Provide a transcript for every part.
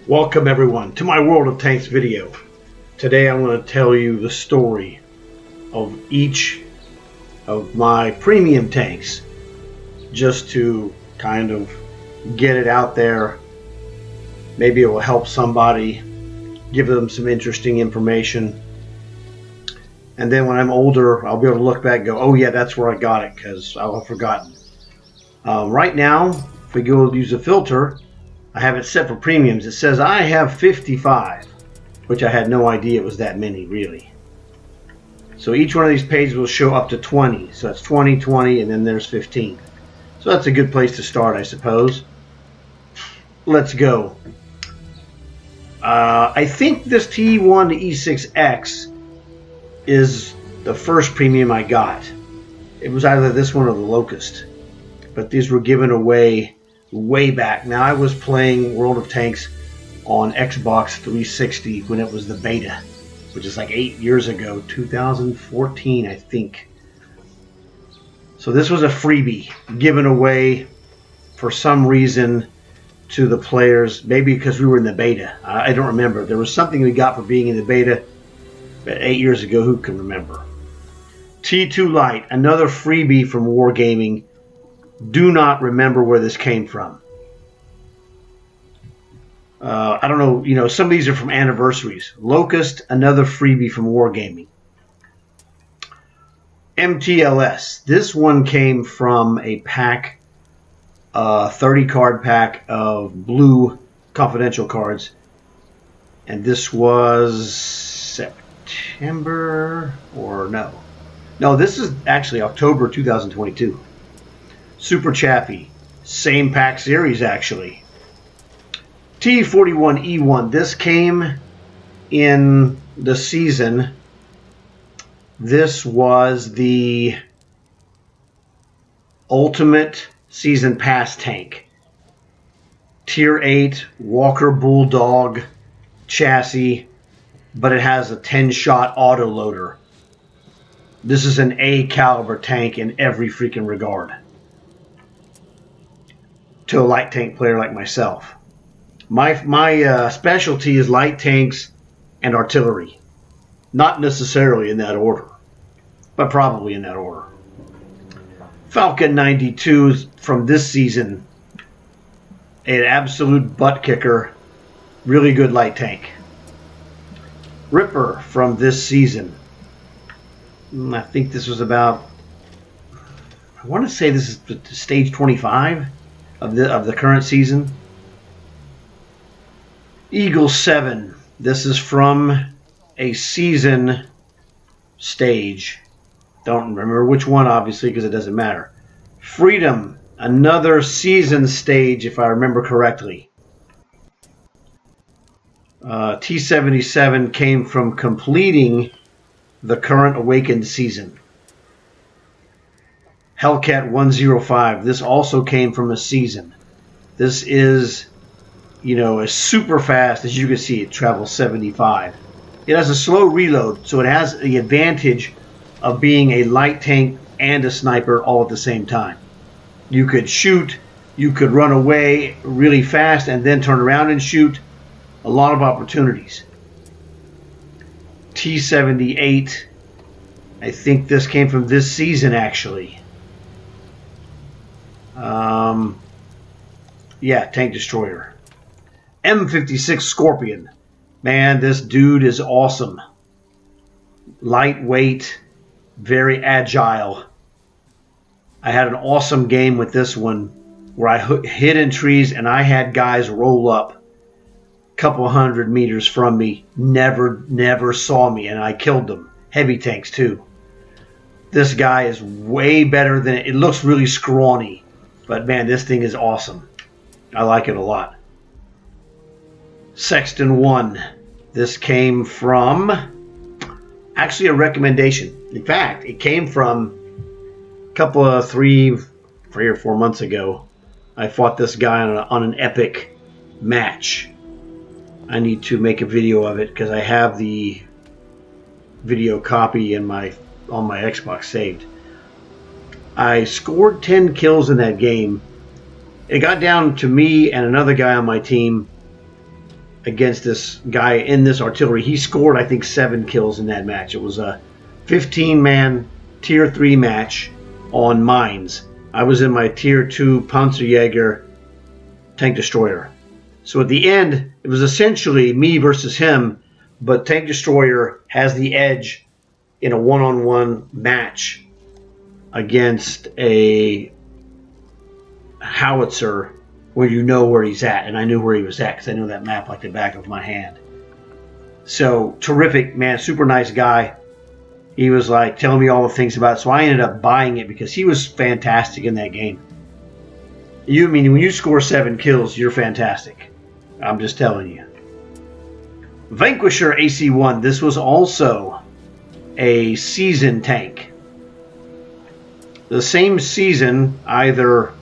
Welcome everyone to my World of Tanks video. Today I'm going to tell you the story of each of my premium tanks, just to kind of get it out there. Maybe it will help somebody, give them some interesting information, and then when I'm older I'll be able to look back and go, oh yeah, that's where I got it, because I'll have forgotten. Right now, if we go use a filter, I have it set for premiums. It says I have 55, which I had no idea it was that many, really. So each one of these pages will show up to 20. So that's 20, 20, and then there's 15. So that's a good place to start, I suppose. Let's go. I think this T1 to E6X is the first premium I got. It was either this one or the Locust. But these were given away way back. Now, I was playing World of Tanks on Xbox 360 when it was the beta, which is like 8 years ago, 2014, I think. So this was a freebie given away for some reason to the players, maybe because we were in the beta. I don't remember. There was something we got for being in the beta, but 8 years ago, who can remember? T2 Lite, another freebie from Wargaming. Do not remember where this came from. I don't know, some of these are from anniversaries. Locust, another freebie from Wargaming. MTLS, this one came from a pack, 30 card pack of blue confidential cards. And this was September, or no. No, this is actually October 2022. Super Chaffee, same pack series actually. T41E1, this came in the season. This was the Ultimate Season Pass tank. Tier 8 Walker Bulldog chassis, but it has a 10-shot autoloader. This is an A caliber tank in every freaking regard to a light tank player like myself. My specialty is light tanks and artillery. Not necessarily in that order, but probably in that order. Falcon 92 from this season, an absolute butt kicker, really good light tank. Ripper from this season. I think this was about, I want to say this is stage 25 of the current season. Eagle 7. This is from a season stage. Don't remember which one, obviously, because it doesn't matter. Freedom, another season stage, if I remember correctly. T77 came from completing the current Awakened season. Hellcat 105. This also came from a season. This is, as super fast as you can see. It travels 75. It has a slow reload, so it has the advantage of being a light tank and a sniper all at the same time. You could shoot, you could run away really fast and then turn around and shoot. A lot of opportunities. T78. I think this came from this season, actually. Yeah, tank destroyer. M56 Scorpion. Man, this dude is awesome. Lightweight, very agile. I had an awesome game with this one where I hid in trees and I had guys roll up a couple 100 meters from me, never saw me, and I killed them. Heavy tanks too. This guy is way better than it looks. Really scrawny, but man, this thing is awesome. I like it a lot. Sexton 1. This came from actually a recommendation. In fact, it came from a couple of three or 4 months ago. I fought this guy on an epic match. I need to make a video of it because I have the video copy on my Xbox saved. I scored 10 kills in that game. It got down to me and another guy on my team against this guy in this artillery. He scored, I think, 7 kills in that match. It was a 15-man Tier 3 match on mines. I was in my Tier 2 Panzerjäger tank destroyer. So at the end, it was essentially me versus him, but tank destroyer has the edge in a one-on-one match against a howitzer where you know where he's at, and I knew where he was at because I know that map like the back of my hand. So terrific, man, super nice guy. He was like telling me all the things about it, so I ended up buying it because he was fantastic in that game. When you score 7 kills, you're fantastic. I'm just telling you. Vanquisher AC-1. This was also a season tank. The same season, either,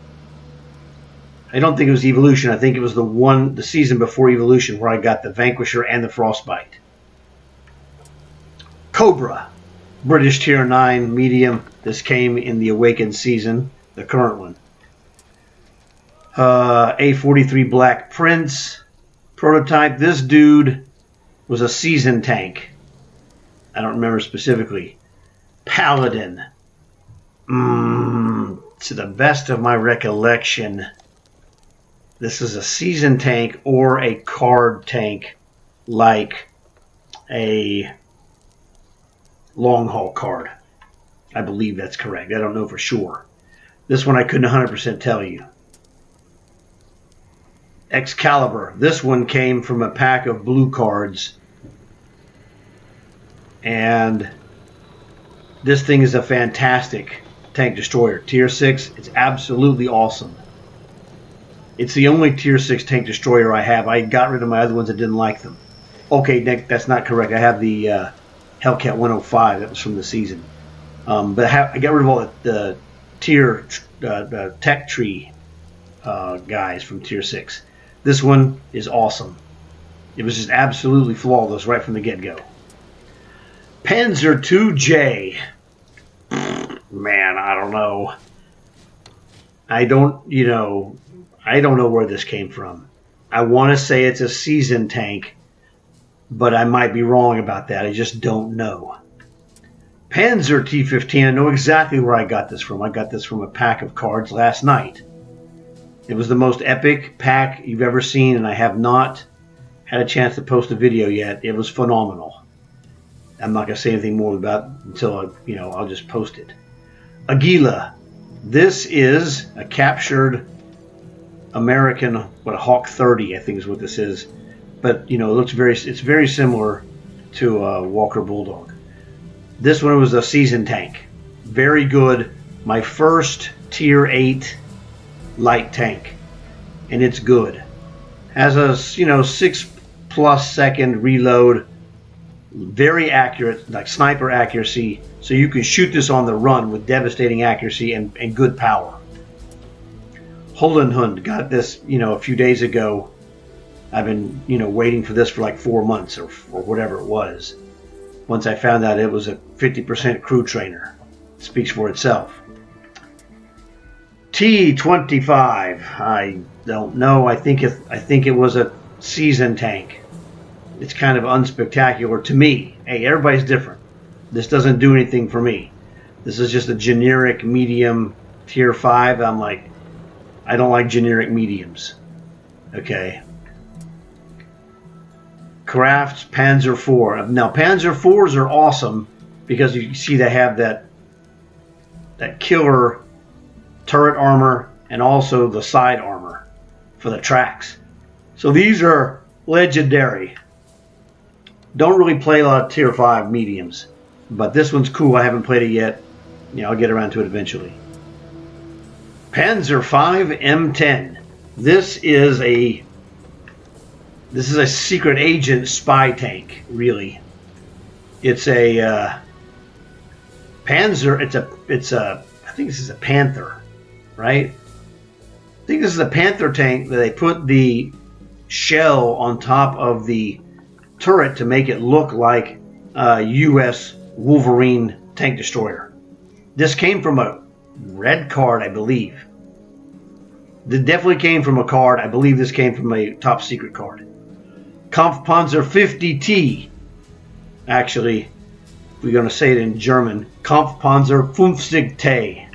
I don't think it was Evolution. I think it was the season before Evolution where I got the Vanquisher and the Frostbite. Cobra, British Tier 9 medium. This came in the Awakened season, the current one. A43 Black Prince prototype. This dude was a season tank. I don't remember specifically. Paladin. To the best of my recollection, this is a season tank or a card tank like a long haul card. I believe that's correct. I don't know for sure. This one I couldn't 100% tell you. Excalibur. This one came from a pack of blue cards. And this thing is a fantastic tank destroyer. Tier 6. It's absolutely awesome. It's the only Tier 6 tank destroyer I have. I got rid of my other ones that didn't like them. Okay, Nick, that's not correct. I have the Hellcat 105. That was from the season. But I got rid of all the tier tech tree guys from Tier 6. This one is awesome. It was just absolutely flawless right from the get-go. Panzer IIJ. Man, I don't know. I don't know where this came from. I want to say it's a season tank, but I might be wrong about that. I just don't know. Panzer T15, I know exactly where I got this from. I got this from a pack of cards last night. It was the most epic pack you've ever seen, and I have not had a chance to post a video yet. It was phenomenal. I'm not going to say anything more about it until I'll just post it. Aguila. This is a captured American, a Hawk 30, I think is what this is. But it's very similar to a Walker Bulldog. This one was a season tank. Very good. My first Tier 8 light tank. And it's good. Has a 6+ second reload. Very accurate, like sniper accuracy. So you can shoot this on the run with devastating accuracy and good power. Hollenhund, got this a few days ago. I've been waiting for this for like 4 months or whatever it was. Once I found out it was a 50% crew trainer. It speaks for itself. T25. I don't know. I think it was a season tank. It's kind of unspectacular to me. Hey, everybody's different. This doesn't do anything for me. This is just a generic medium Tier 5. I'm like, I don't like generic mediums. Okay. Kraft's Panzer IV. Now, Panzer IVs are awesome because you see they have that killer turret armor and also the side armor for the tracks. So these are legendary. Don't really play a lot of Tier 5 mediums, but this one's cool. I haven't played it yet. I'll get around to it eventually. Panzer V M10. This is a secret agent spy tank, really. It's a Panzer. I think this is a Panther, right? I think this is a Panther tank that they put the shell on top of the turret to make it look like a U.S. Wolverine tank destroyer. This came from a red card, I believe. It definitely came from a card. I believe this came from a top secret card. Kampfpanzer 50T. Actually, we're going to say it in German. Kampfpanzer 50T.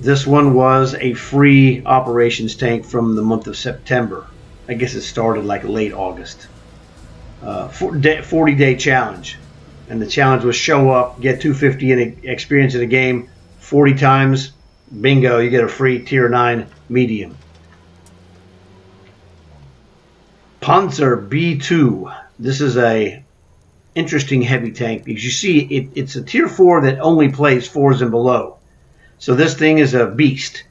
This one was a free operations tank from the month of September. I guess it started like late August. 40-day challenge. And the challenge was show up, get 250 in experience in a game 40 times. Bingo, you get a free Tier 9 medium. Panzer B2. This is a interesting heavy tank because you see it's a Tier 4 that only plays 4s and below. So this thing is a beast.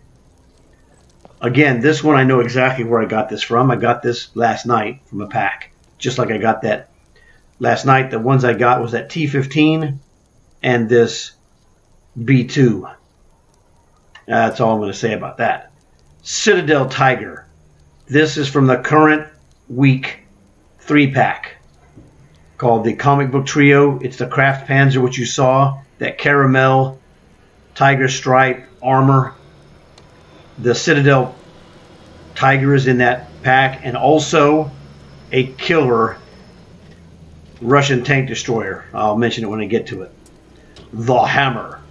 Again, this one I know exactly where I got this from. I got this last night from a pack. Just like I got that last night. The ones I got was that T15 and this B2. That's all I'm going to say about that. Citadel Tiger. This is from the current week 3-pack called the Comic Book Trio. It's the Kraft Panzer, which you saw. That caramel tiger stripe armor. The Citadel Tiger is in that pack, and also a killer Russian tank destroyer. I'll mention it when I get to it. The Hammer.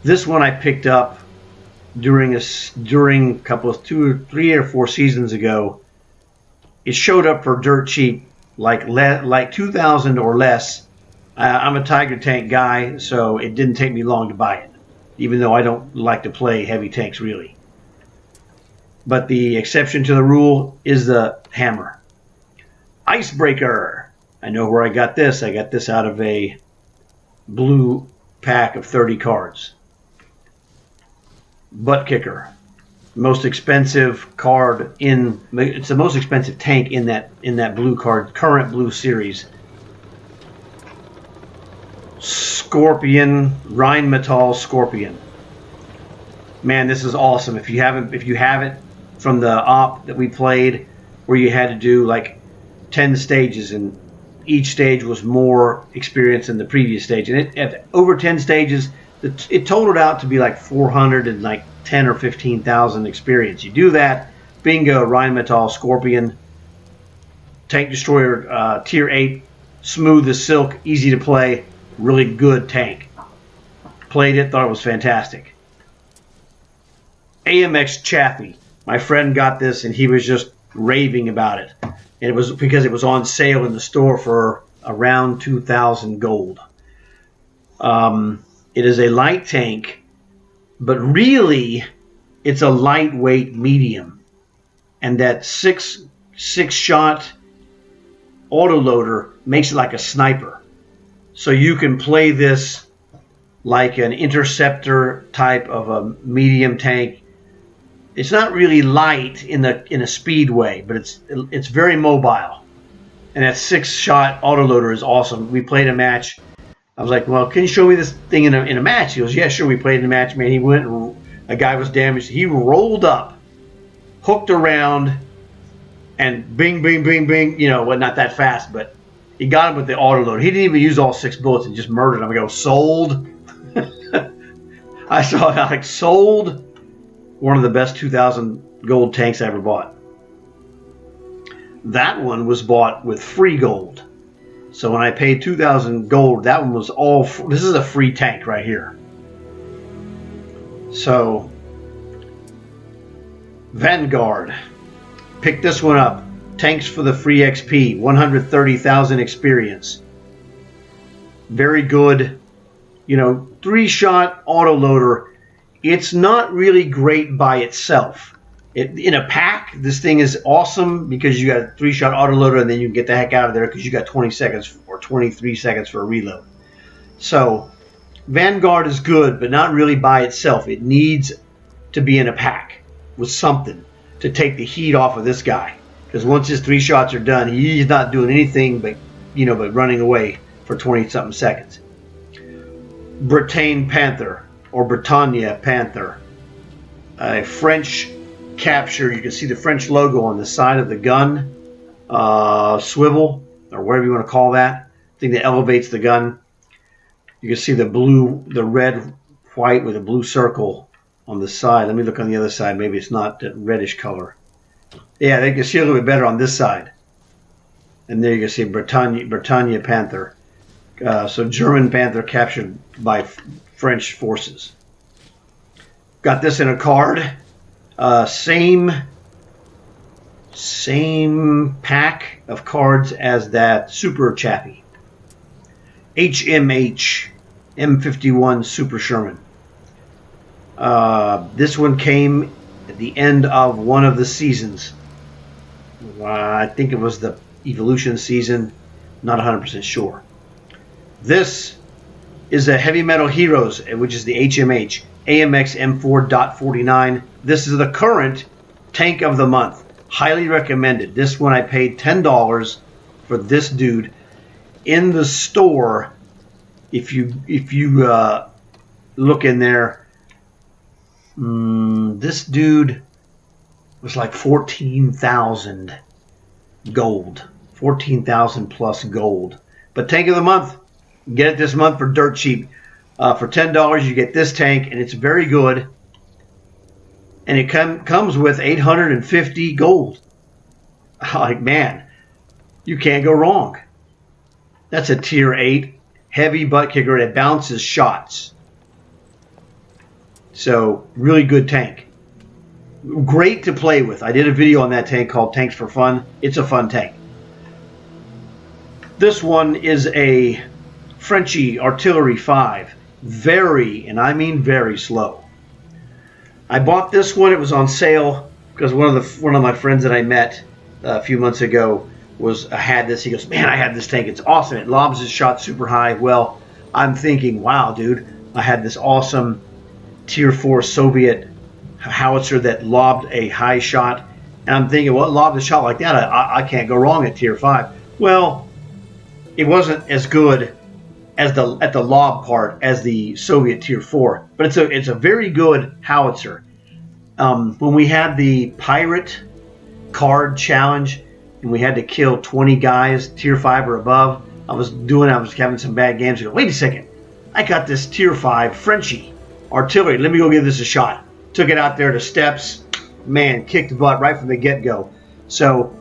This one I picked up during a couple of 2 or 3 or 4 seasons ago. It showed up for dirt cheap, like 2,000 or less. I'm a Tiger tank guy, so it didn't take me long to buy it, even though I don't like to play heavy tanks really. But the exception to the rule is the Hammer. Icebreaker. I know where I got this. I got this out of a blue pack of 30 cards. Butt Kicker. Most expensive card it's the most expensive tank in that blue card, current blue series. Scorpion, Rheinmetall Scorpion. Man, this is awesome. If you have it from the op that we played, where you had to do like 10 stages, and each stage was more experience than the previous stage, and at over 10 stages, it totaled out to be like 400 and like 10 or 15,000 experience. You do that, bingo, Rheinmetall Scorpion, tank destroyer, tier 8, smooth as silk, easy to play, really good tank. Played it, thought it was fantastic. AMX Chaffee. My friend got this and he was just raving about it. And it was because it was on sale in the store for around 2,000 gold. It is a light tank, but really it's a lightweight medium. And that six shot autoloader makes it like a sniper. So you can play this like an interceptor type of a medium tank. It's not really light in a speed way, but it's very mobile. And that 6-shot autoloader is awesome. We played a match. I was like, well, can you show me this thing in a match? He goes, yeah, sure. We played in a match, man. He went, a guy was damaged. He rolled up, hooked around, and bing, bing, bing, bing. You know, well, not that fast, but he got him with the autoloader. He didn't even use all 6 bullets and just murdered him. I go, sold. I saw it, like, sold. One of the best 2,000 gold tanks I ever bought. That one was bought with free gold. So when I paid 2,000 gold, that one was all. This is a free tank right here. So Vanguard, pick this one up. Tanks for the free XP, 130,000 experience. Very good, 3-shot autoloader. It's not really great by itself. In a pack, this thing is awesome because you got a 3-shot autoloader and then you can get the heck out of there because you got 20 seconds or 23 seconds for a reload. So Vanguard is good, but not really by itself. It needs to be in a pack with something to take the heat off of this guy. Because once his 3 shots are done, he's not doing anything but running away for 20-something seconds. Bretagne Panther, or Britannia Panther, a French capture. You can see the French logo on the side of the gun, swivel, or whatever you want to call that thing that elevates the gun. You can see the red, white with a blue circle on the side. Let me look on the other side. Maybe it's not that reddish color. Yeah, they can see a little bit better on this side. And there you can see Britannia Panther. So German Panther captured by French forces. Got this in a card. Same pack of cards as that Super Chappie. HMH M51 Super Sherman. This one came at the end of one of the seasons. I think it was the Evolution season. Not 100% sure. This is a Heavy Metal Heroes, which is the HMH AMX M4.49. This is the current tank of the month. Highly recommended. This one I paid $10 for this dude in the store. If you look in there, this dude was like 14,000 gold, 14,000 plus gold. But tank of the month, get it this month for dirt cheap. For $10, you get this tank, and it's very good. And it comes with 850 gold. Like, man, you can't go wrong. That's a tier 8 heavy butt kicker. It bounces shots. So, really good tank. Great to play with. I did a video on that tank called Tanks for Fun. It's a fun tank. This one is a Frenchie Artillery 5. Very, and I mean very slow. I bought this one. It was on sale because one of my friends that I met a few months ago had this. He goes, man, I had this tank. It's awesome. It lobs his shot super high. Well, I'm thinking, wow, dude, I had this awesome tier 4 Soviet howitzer that lobbed a high shot. And I'm thinking, well, it lobbed a shot like that. I can't go wrong at tier 5. Well, it wasn't as good as at the lob part as the Soviet tier 4, but it's a very good howitzer. When we had the pirate card challenge and we had to kill 20 guys tier 5 or above, I was having some bad games. I go, wait a second, I got this tier 5 Frenchie artillery. Let me go give this a shot. Took it out there to steps. Man, kicked the butt right from the get-go. So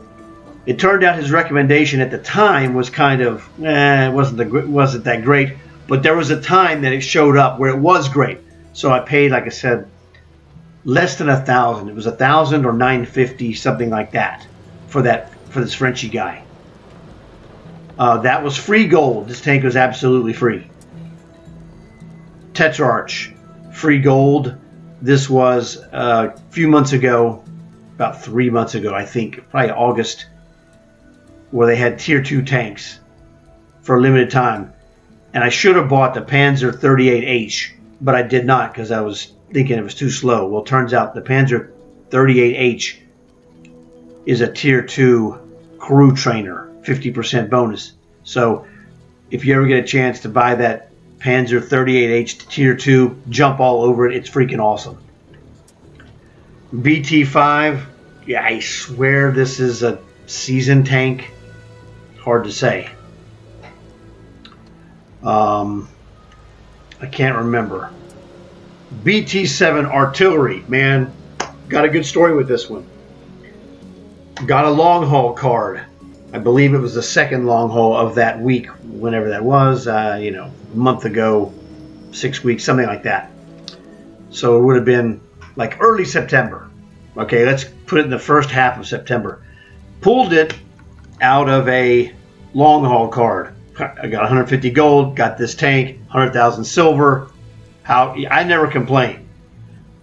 it turned out his recommendation at the time was kind of, it wasn't that great, but there was a time that it showed up where it was great. So I paid, like I said, less than 1,000. It was 1,000 or 950, something like that, for this Frenchie guy. That was free gold. This tank was absolutely free. Tetrarch, free gold. This was a few months ago, about 3 months ago, I think, probably August, where they had tier 2 tanks for a limited time. And I should have bought the Panzer 38H, but I did not because I was thinking it was too slow. Well, it turns out the Panzer 38H is a tier 2 crew trainer, 50% bonus. So if you ever get a chance to buy that Panzer 38H tier 2, jump all over it. It's freaking awesome. BT5, yeah, I swear this is a season tank. Hard to say. I can't remember. BT7 artillery, man, got a good story with this one. Got a long haul card. I believe it was the second long haul of that week, whenever that was, a month ago, 6 weeks, something like that. So it would have been like early September. Okay, let's put it in the first half of September. Pulled it out of a long haul card. I got 150 gold, got this tank, 100,000 silver. I never complain.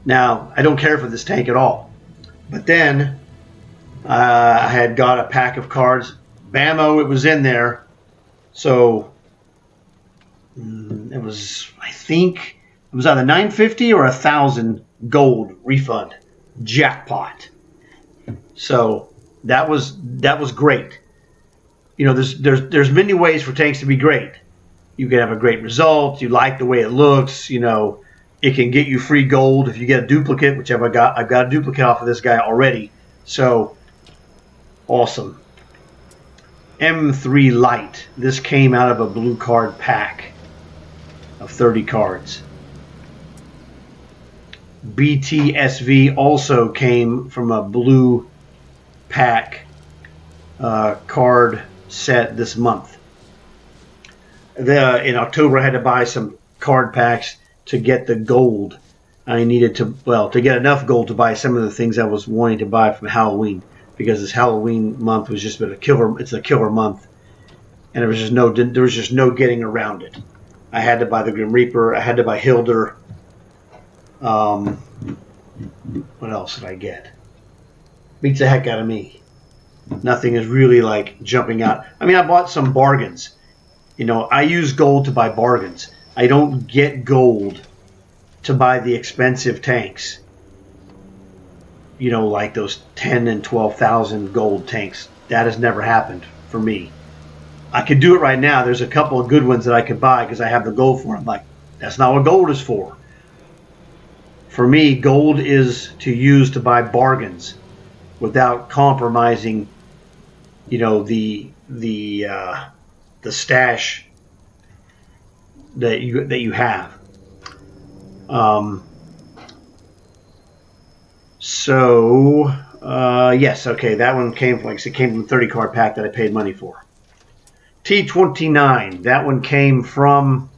Now, I don't care for this tank at all. But then I had got a pack of cards. Bammo, it was in there. So it was, I think, it was either 950 or 1,000 gold refund. Jackpot. So that was great. There's many ways for tanks to be great. You can have a great result. You like the way it looks. It can get you free gold if you get a duplicate, which I've got a duplicate off of this guy already. So awesome. M3 Light. This came out of a blue card pack of 30 cards. BTSV also came from a blue pack card set this month. In October, I had to buy some card packs to get the gold. I needed to get enough gold to buy some of the things I was wanting to buy from Halloween, because this Halloween month was just been a killer. It's a killer month, and there was just no getting around it. I had to buy the Grim Reaper. I had to buy Hilder. What else did I get? Beats the heck out of me. Nothing is really like jumping out. I mean, I bought some bargains. You know, I use gold to buy bargains. I don't get gold to buy the expensive tanks. You know, like those 10 and 12,000 gold tanks. That has never happened for me. I could do it right now. There's a couple of good ones that I could buy because I have the gold for them. Like, that's not what gold is for. For me, gold is to use to buy bargains without compromising, you know, the stash that you have. Yes, okay, that one came from, like I said, came from a 30 card pack that I paid money for. T29, that one came from,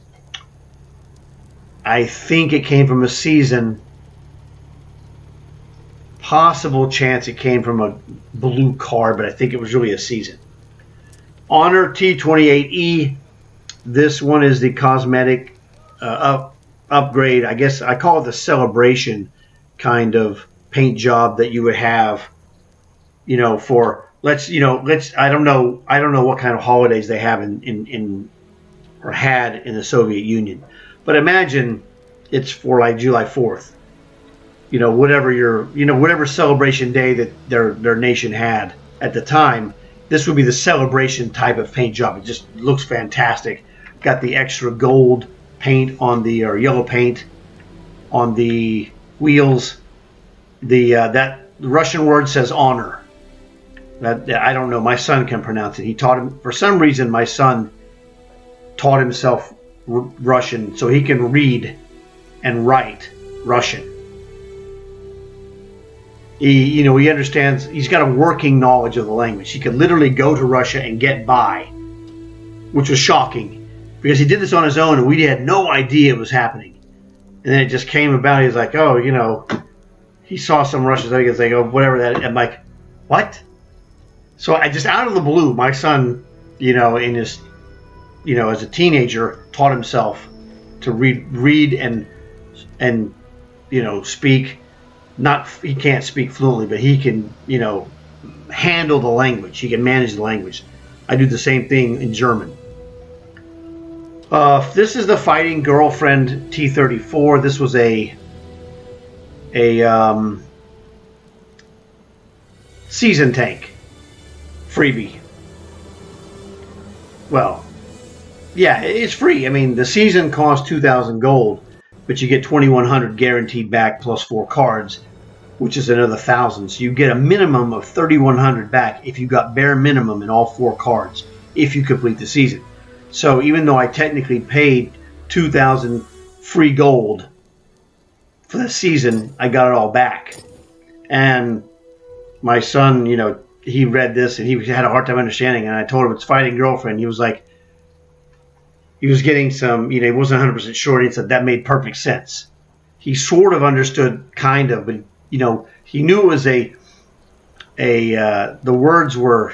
I think it came from a season. Possible chance it came from a blue card, but I think it was really a season. Honor T28E. This one is the cosmetic upgrade. I guess I call it the celebration kind of paint job that you would have, you know, for I don't know what kind of holidays they have in or had in the Soviet Union, but imagine it's for like July 4th. You know, whatever celebration day that their nation had at the time, this would be the celebration type of paint job. It just looks fantastic. Got the extra gold paint or yellow paint on the wheels. That Russian word says honor. That I don't know. My son can pronounce it. He taught him, for some reason. My son taught himself Russian so he can read and write Russian. He understands. He's got a working knowledge of the language. He could literally go to Russia and get by, which was shocking because he did this on his own and we had no idea it was happening. And then it just came about. He was like, oh, he saw some Russians. I guess they go, whatever that. I'm like, what? So I just out of the blue, my son, in his, as a teenager, taught himself to read and speak. He can't speak fluently, but he can, handle the language. He can manage the language. I do the same thing in German. This is the Fighting Girlfriend T-34. This was a season tank freebie. Well, yeah, it's free. I mean, the season costs 2,000 gold, but you get 2,100 guaranteed back plus 4 cards, which is another 1,000. So you get a minimum of 3,100 back if you got bare minimum in all 4 cards if you complete the season. So even though I technically paid 2,000 free gold for the season, I got it all back. And my son, he read this and he had a hard time understanding. And I told him it's Fighting Girlfriend. He was like, he was getting some, he wasn't 100% sure. And he said that made perfect sense. He sort of understood, kind of, but he knew it was the words were,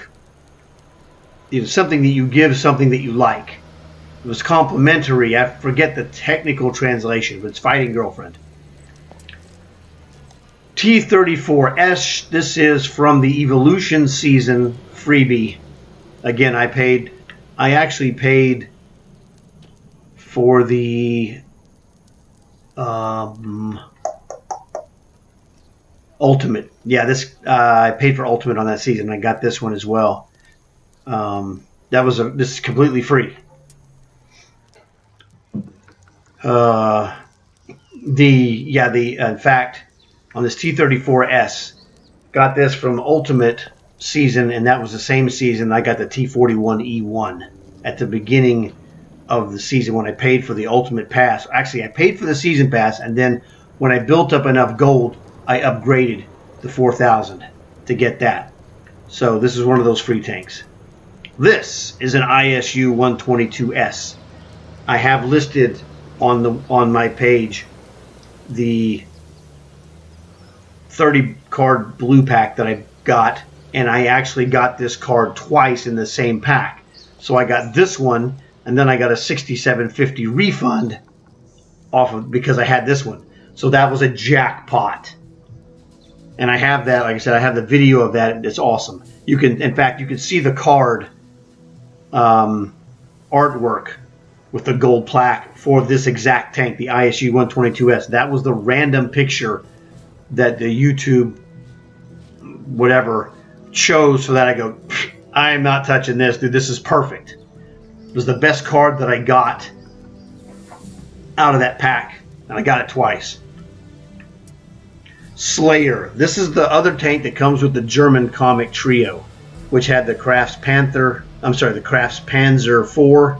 something that you give, something that you like. It was complimentary. I forget the technical translation, but it's Fighting Girlfriend. T-34S, this is from the Evolution season freebie. Again, I actually paid for the Ultimate. Yeah, I paid for Ultimate on that season. I got this one as well. This is completely free. In fact, on this T-34S, got this from Ultimate season, and that was the same season I got the T-41E1 at the beginning of the season when I paid for the Ultimate Pass. Actually, I paid for the Season Pass, and then when I built up enough gold, I upgraded the 4,000 to get that. So this is one of those free tanks. This is an ISU 122S. I have listed on my page the 30 card blue pack that I got, and I actually got this card twice in the same pack. So I got this one, and then I got a $67.50 refund off of because I had this one. So that was a jackpot. And I have that, like I said, I have the video of that. It's awesome. You can, in fact, you can see the card artwork with the gold plaque for this exact tank, the ISU 122S. That was the random picture that the YouTube whatever chose, so that I go, I am not touching this, dude. This is perfect. It was the best card that I got out of that pack, and I got it twice. Slayer. This is the other tank that comes with the German comic trio, which had the Crafts Panzer IV,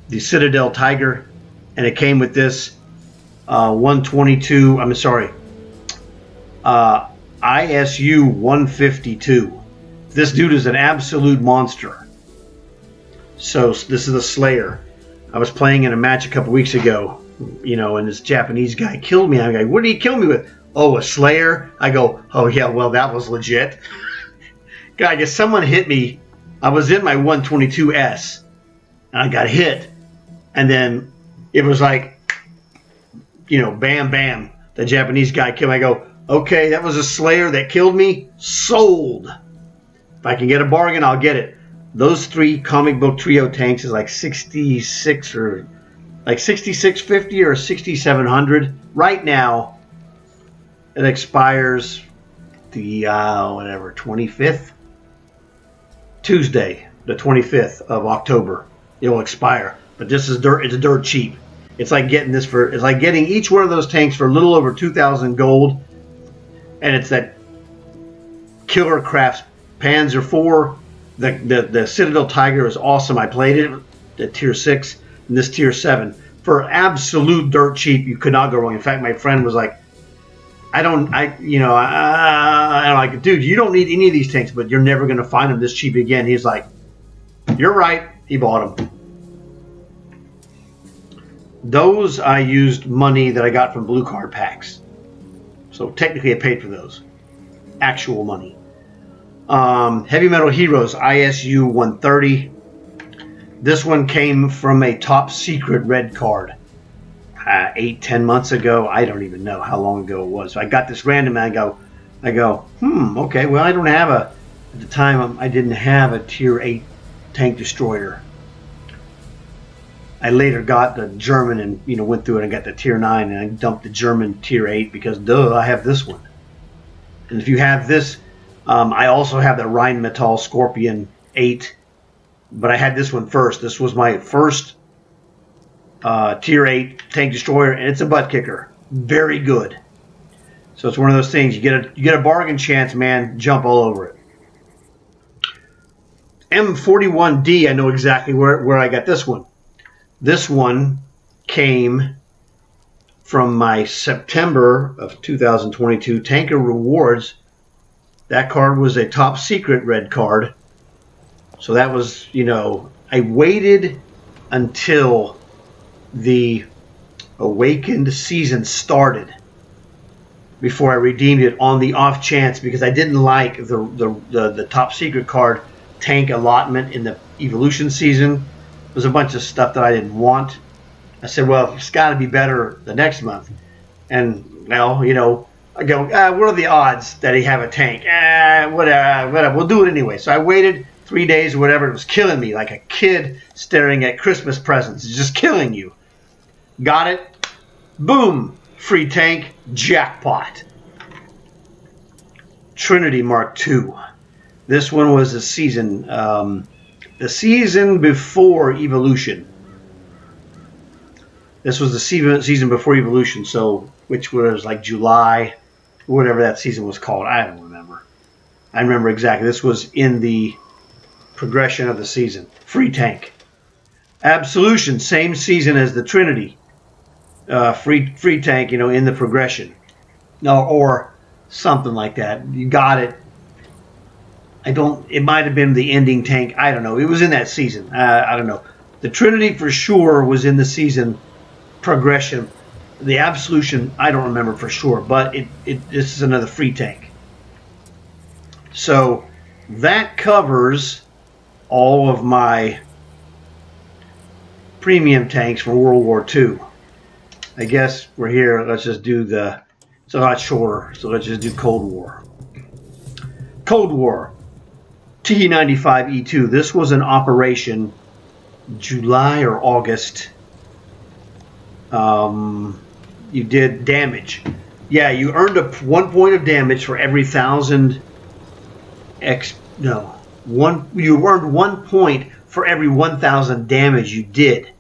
the Citadel Tiger, and it came with this 122. ISU 152. This dude is an absolute monster. So this is a Slayer. I was playing in a match a couple weeks ago, and this Japanese guy killed me. I'm like, what did he kill me with? Oh, a Slayer? I go, oh yeah, well, that was legit. God, I guess someone hit me. I was in my 122S, and I got hit. And then it was like, bam, bam. The Japanese guy killed me. I go, okay, that was a Slayer that killed me. Sold. If I can get a bargain, I'll get it. Those 3 comic book trio tanks is like 66 or like 6650 or 6700 right now. It expires the 25th, Tuesday, the 25th of October. It will expire, but this is dirt. It's dirt cheap. It's like getting each one of those tanks for a little over 2,000 gold, and it's that Killer Crafts Panzer IV. The Citadel Tiger is awesome. I played it at tier 6 and this tier 7 for absolute dirt cheap. You could not go wrong. In fact, my friend was like, I'm like, dude, you don't need any of these tanks, but you're never going to find them this cheap again. He's like, you're right. He bought them. Those I used money that I got from blue card packs. So technically I paid for those. Actual money. Heavy Metal Heroes ISU 130. This one came from a top secret red card 8-10 months ago. I don't even know how long ago it was. So I got this random, and I go, okay, well, I don't have at the time I didn't have a tier 8 tank destroyer. I later got the German and went through it and got the tier 9, and I dumped the German tier 8 because I have this one. And if you have this, I also have the Rheinmetall Scorpion 8, but I had this one first. This was my first tier 8 tank destroyer, and it's a butt kicker. Very good. So it's one of those things, you get a bargain chance, man, jump all over it. M41D, I know exactly where I got this one. This one came from my September of 2022 Tanker Rewards. That card was a top secret red card. So that was, I waited until the Awakened season started before I redeemed it on the off chance, because I didn't like the top secret card tank allotment in the Evolution season. There was a bunch of stuff that I didn't want. I said, well, it's got to be better the next month. And, well, I go, what are the odds that he have a tank? Whatever, we'll do it anyway. So I waited 3 days or whatever. It was killing me like a kid staring at Christmas presents. It's just killing you. Got it. Boom. Free tank. Jackpot. Trinity Mark II. This one was the season before Evolution. This was the season before Evolution, so which was like July, whatever that season was called. I don't remember. I remember exactly. This was in the progression of the season. Free tank. Absolution, same season as the Trinity. Free tank, in the progression. No, or something like that. You got it. It might have been the ending tank. I don't know. It was in that season. I don't know. The Trinity for sure was in the season progression. The Absolution, I don't remember for sure, but this is another free tank. So that covers all of my premium tanks from World War II. I guess we're here. Let's just do it's a lot shorter, so let's just do Cold War. Cold War, T-95E2. This was an operation July or August. You did damage. Yeah, you earned 1 point of damage for every 1,000 you earned 1 point for every 1,000 damage you did.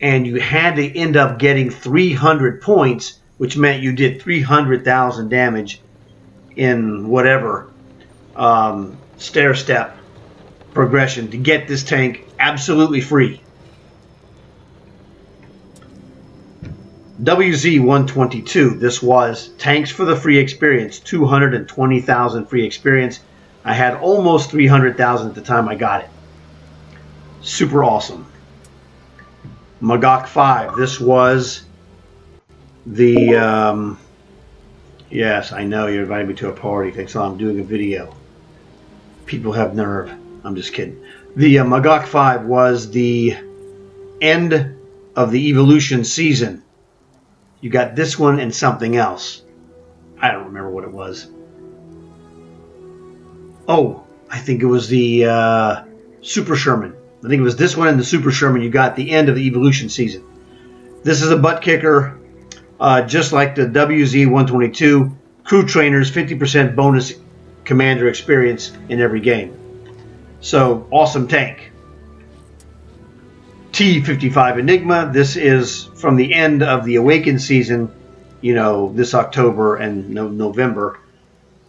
And you had to end up getting 300 points, which meant you did 300,000 damage in whatever stair-step progression to get this tank absolutely free. WZ-122. This was tanks for the free experience. 220,000 free experience. I had almost 300,000 at the time I got it. Super awesome. Magok 5. This was the yes, I know you invited me to a party. Thanks. I'm doing a video. People have nerve. I'm just kidding. The Magok 5 was the end of the evolution season. You got this one and something else. I don't remember what it was. Oh, I think it was the Super Sherman. I think it was this one and the Super Sherman you got at the end of the evolution season. This is a butt kicker, just like the WZ-122. Crew trainers, 50% bonus commander experience in every game. So, awesome tank. T-55 Enigma. This is from the end of the Awakened season, you know, this October and November.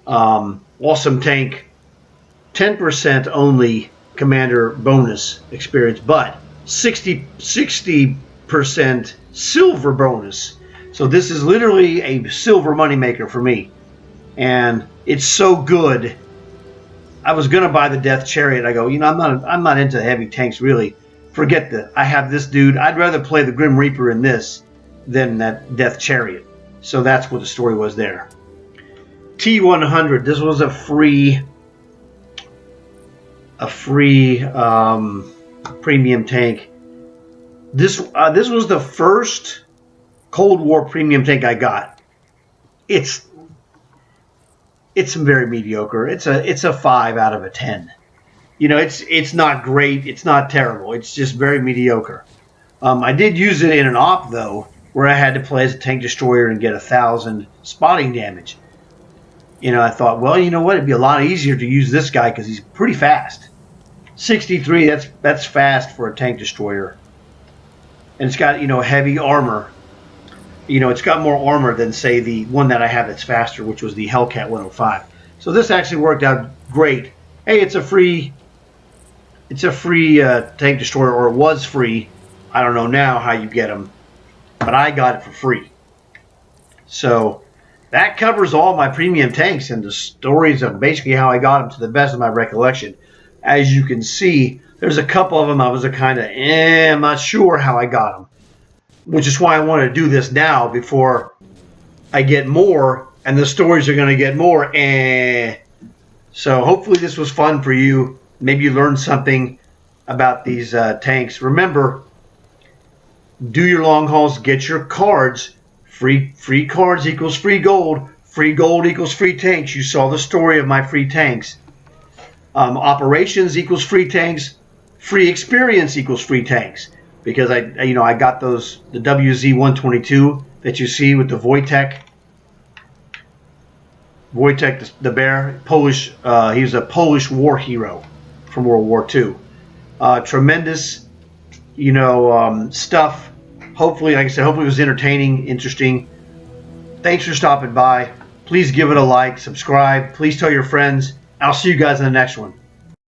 Awesome tank. 10% only commander bonus experience, but 60% silver bonus. So this is literally a silver moneymaker for me. And it's so good. I was going to buy the Death Chariot. I go, you know, I'm not into heavy tanks really. Forget that. I have this dude. I'd rather play the Grim Reaper in this than that Death Chariot. So that's what the story was there. T-100. This was a free premium tank. This was the first Cold War premium tank I got. It's very mediocre. It's a 5 out of a 10. You know, it's not great. It's not terrible. It's just very mediocre. I did use it in an op, though, where I had to play as a tank destroyer and get 1,000 spotting damage. You know, I thought, well, you know what? It'd be a lot easier to use this guy because he's pretty fast. 63, that's fast for a tank destroyer. And it's got, you know, heavy armor. You know, it's got more armor than, say, the one that I have that's faster, which was the Hellcat 105. So this actually worked out great. Hey, it's a free tank destroyer, or it was free. I don't know now how you get them, but I got it for free. So that covers all my premium tanks and the stories of basically how I got them to the best of my recollection. As you can see, there's a couple of them I was I'm not sure how I got them, which is why I want to do this now before I get more, and the stories are going to get more. So hopefully this was fun for you. Maybe you learned something about these tanks. Remember, do your long hauls, get your cards. Free cards equals free gold. Free gold equals free tanks. You saw the story of my free tanks. Operations equals free tanks. Free experience equals free tanks. Because I got the WZ-122 that you see with the Wojtek. Wojtek the bear, Polish. He was a Polish war hero from World War II. Tremendous, stuff. Hopefully, like I said, hopefully it was entertaining, interesting. Thanks for stopping by. Please give it a like, subscribe. Please tell your friends. I'll see you guys in the next one.